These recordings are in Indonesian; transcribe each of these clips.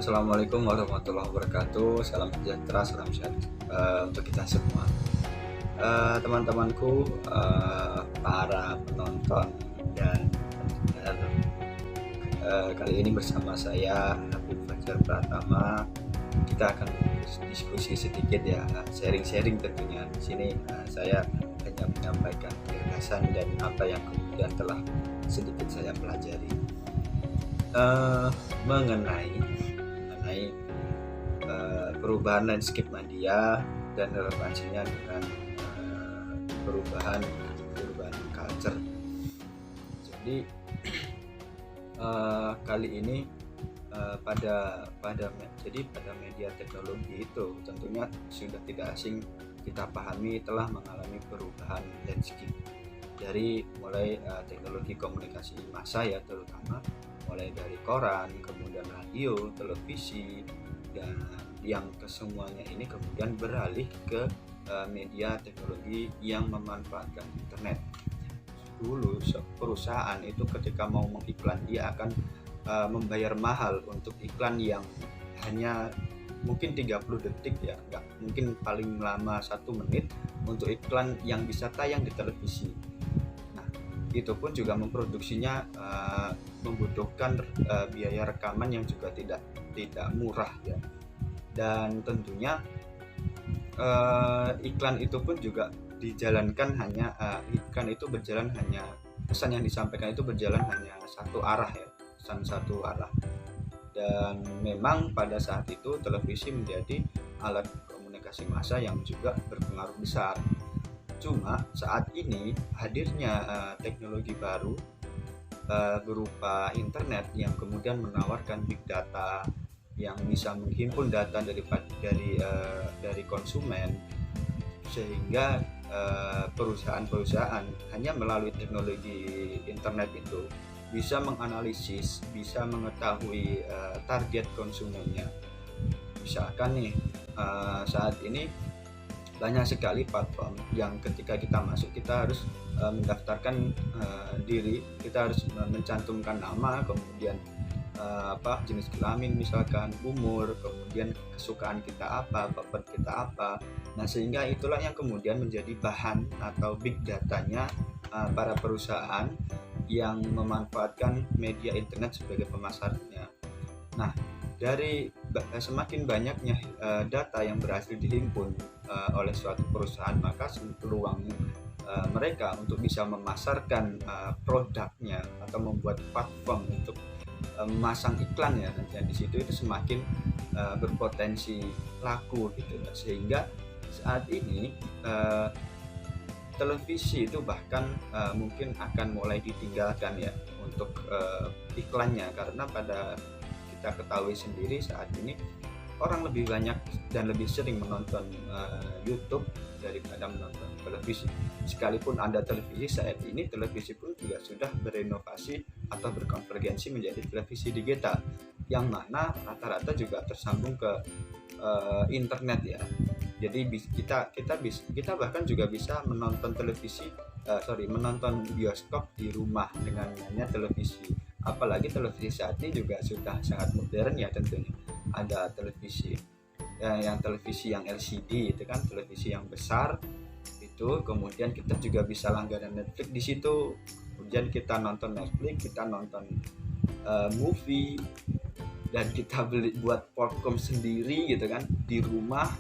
Assalamualaikum warahmatullahi wabarakatuh. Salam sejahtera, salam sehat untuk kita semua. Teman-temanku, para penonton dan pendengar, kali ini bersama saya Habib Fajar Pratama. Kita akan diskusi sedikit ya, sharing-sharing tentunya. Di sini saya hanya menyampaikan gagasan dan apa yang kemudian telah sedikit saya pelajari mengenai perubahan landscape media dan relevansinya dengan perubahan culture. Jadi kali ini pada media teknologi itu tentunya sudah tidak asing kita pahami telah mengalami perubahan landscape dari mulai teknologi komunikasi massa ya, terutama mulai dari koran, kemudian radio, televisi, dan yang kesemuanya ini kemudian beralih ke media teknologi yang memanfaatkan internet. Dulu perusahaan itu ketika mau mengiklan dia akan membayar mahal untuk iklan yang hanya mungkin 30 detik ya, enggak mungkin paling lama 1 menit untuk iklan yang bisa tayang di televisi. Itu pun juga memproduksinya membutuhkan biaya rekaman yang juga tidak murah ya, dan tentunya iklan itu pun juga dijalankan hanya pesan yang disampaikan itu berjalan hanya satu arah ya, pesan satu arah. Dan memang pada saat itu televisi menjadi alat komunikasi massa yang juga berpengaruh besar. Cuma saat ini hadirnya teknologi baru berupa internet yang kemudian menawarkan big data yang bisa menghimpun data dari konsumen, sehingga perusahaan-perusahaan hanya melalui teknologi internet itu bisa menganalisis, bisa mengetahui target konsumennya. Misalkan nih saat ini banyak sekali platform yang ketika kita masuk kita harus mendaftarkan diri, kita harus mencantumkan nama, kemudian jenis kelamin misalkan, umur, kemudian kesukaan kita apa, favorit kita apa. Nah, sehingga itulah yang kemudian menjadi bahan atau big datanya para perusahaan yang memanfaatkan media internet sebagai pemasarnya. Nah, dari semakin banyaknya data yang berhasil dihimpun oleh suatu perusahaan, maka peluang mereka untuk bisa memasarkan produknya atau membuat platform untuk memasang iklannya nanti di situ itu semakin berpotensi laku gitu. Sehingga saat ini televisi itu bahkan mungkin akan mulai ditinggalkan ya untuk iklannya, karena pada kita ketahui sendiri saat ini orang lebih banyak dan lebih sering menonton YouTube daripada menonton televisi. Sekalipun ada televisi saat ini, televisi pun juga sudah berinovasi atau berkonvergensi menjadi televisi digital, yang mana rata-rata juga tersambung ke internet ya. Jadi kita bahkan juga bisa menonton menonton bioskop di rumah dengan hanya televisi. Apalagi televisi saat ini juga sudah sangat modern ya, tentunya ada televisi yang LCD itu kan, televisi yang besar itu. Kemudian kita juga bisa langganan Netflix di situ, kemudian kita nonton Netflix, kita nonton movie, dan kita buat popcorn sendiri gitu kan di rumah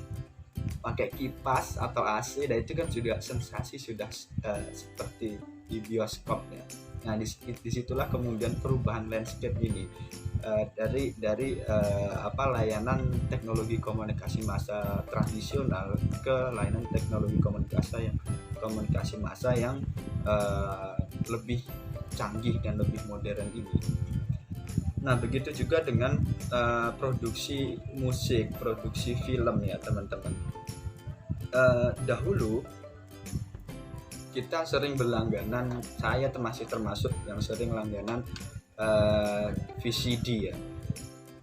pakai kipas atau AC, dan itu kan juga sensasi sudah seperti di bioskop ya. Nah, disitulah kemudian perubahan landscape ini dari layanan teknologi komunikasi massa tradisional ke layanan teknologi komunikasi massa yang lebih canggih dan lebih modern ini. Nah, begitu juga dengan produksi musik, produksi film ya teman-teman. Dahulu kita sering berlangganan, saya termasuk yang sering langganan VCD ya.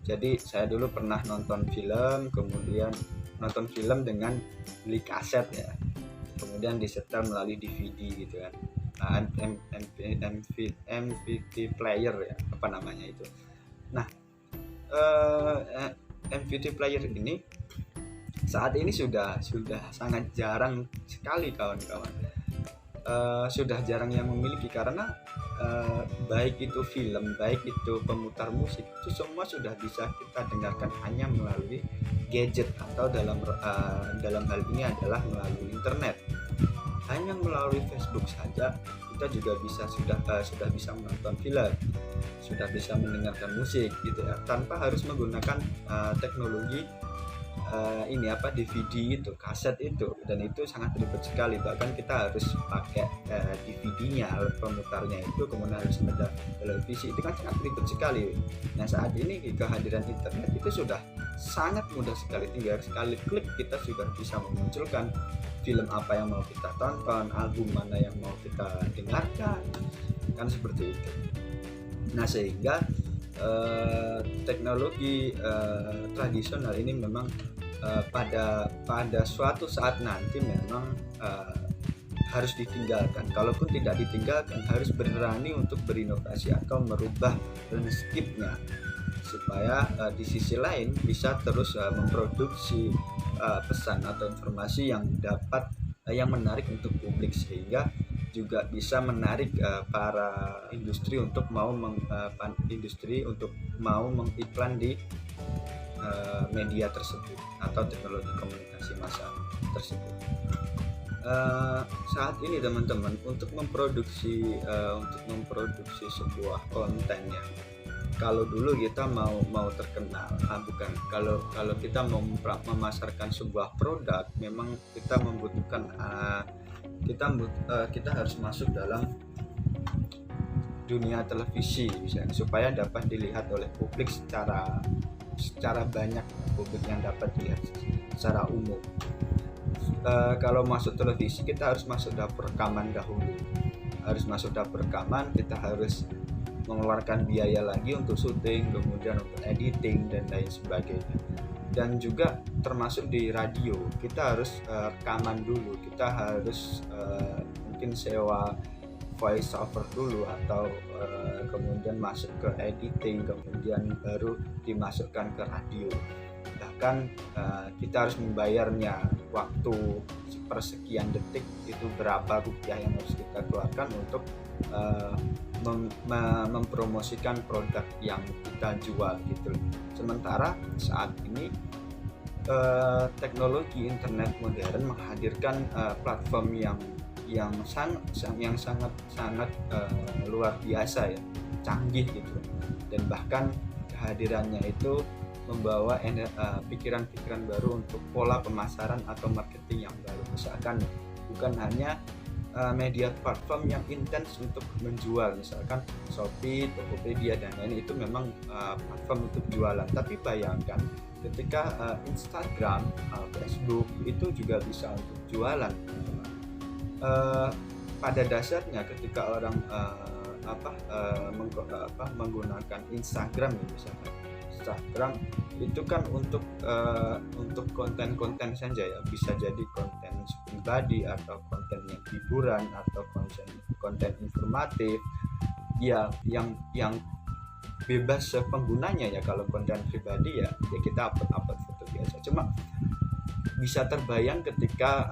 Jadi saya dulu pernah nonton film, kemudian nonton film dengan beli kaset ya, kemudian disetel melalui DVD gitu kan. MVT player ya, apa namanya itu. Nah, MVT player ini saat ini sudah sangat jarang sekali kawan-kawan, sudah jarang yang memiliki, karena baik itu film, baik itu pemutar musik, itu semua sudah bisa kita dengarkan hanya melalui gadget, atau dalam hal ini adalah melalui internet. Hanya melalui Facebook saja kita juga sudah bisa menonton film, sudah bisa mendengarkan musik gitu ya, tanpa harus menggunakan teknologi DVD itu, kaset itu, dan itu sangat ribet sekali. Bahkan kita harus pakai DVD-nya, alat pemutarnya itu, kemudian harus ada televisi, itu kan sangat ribet sekali. Nah, saat ini kehadiran internet itu sudah sangat mudah sekali, tinggal sekali klik kita sudah bisa memunculkan film apa yang mau kita tonton, album mana yang mau kita dengarkan, kan seperti itu. Nah, sehingga teknologi tradisional ini memang pada suatu saat nanti memang harus ditinggalkan. Kalaupun tidak ditinggalkan, harus berani untuk berinovasi atau merubah landscape-nya, supaya di sisi lain bisa terus memproduksi pesan atau informasi yang menarik untuk publik, sehingga juga bisa menarik para industri untuk mau mengiklan di media tersebut atau teknologi komunikasi massa tersebut. Saat ini teman-teman, untuk memproduksi sebuah konten ya, kalau dulu kita mau terkenal, bukan, kalau kita mau memasarkan sebuah produk, memang kita membutuhkan kita harus masuk dalam dunia televisi misalnya, supaya dapat dilihat oleh publik secara banyak, publik yang dapat dilihat secara umum. Kalau masuk televisi, kita harus masuk dapur rekaman dahulu. Harus masuk dapur rekaman, kita harus mengeluarkan biaya lagi untuk syuting, kemudian untuk editing dan lain sebagainya. Dan juga termasuk di radio, kita harus rekaman dulu, kita harus mungkin sewa voice over dulu, atau kemudian masuk ke editing, kemudian baru dimasukkan ke radio. Bahkan kita harus membayarnya, waktu sepersekian detik itu berapa rupiah yang harus kita keluarkan untuk mempromosikan produk yang kita jual gitu. Sementara saat ini teknologi internet modern menghadirkan platform yang sangat luar biasa ya, canggih gitu, dan bahkan kehadirannya itu membawa pikiran-pikiran baru untuk pola pemasaran atau marketing yang baru. Misalkan bukan hanya media platform yang intens untuk menjual, misalkan Shopee, Tokopedia dan lain, itu memang platform untuk jualan. Tapi bayangkan ketika Instagram, Facebook itu juga bisa untuk jualan. Pada dasarnya ketika orang menggunakan Instagram, misalkan Instagram itu kan untuk konten-konten saja ya, bisa jadi konten pribadi atau konten yang hiburan atau konten informatif ya, yang bebas penggunanya ya. Kalau konten pribadi ya kita upload foto biasa. Cuma bisa terbayang ketika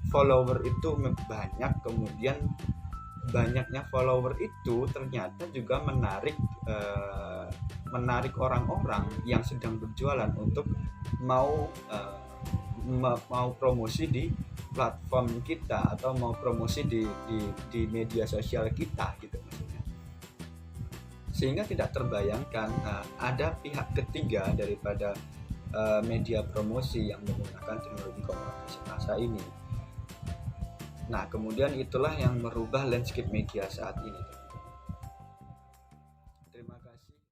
follower itu banyak, kemudian banyaknya follower itu ternyata juga menarik orang-orang yang sedang berjualan untuk mau promosi di platform kita, atau mau promosi di media sosial kita gitu maksudnya. Sehingga tidak terbayangkan ada pihak ketiga daripada media promosi yang menggunakan teknologi komunikasi massa ini. Nah, kemudian itulah yang merubah landscape media saat ini.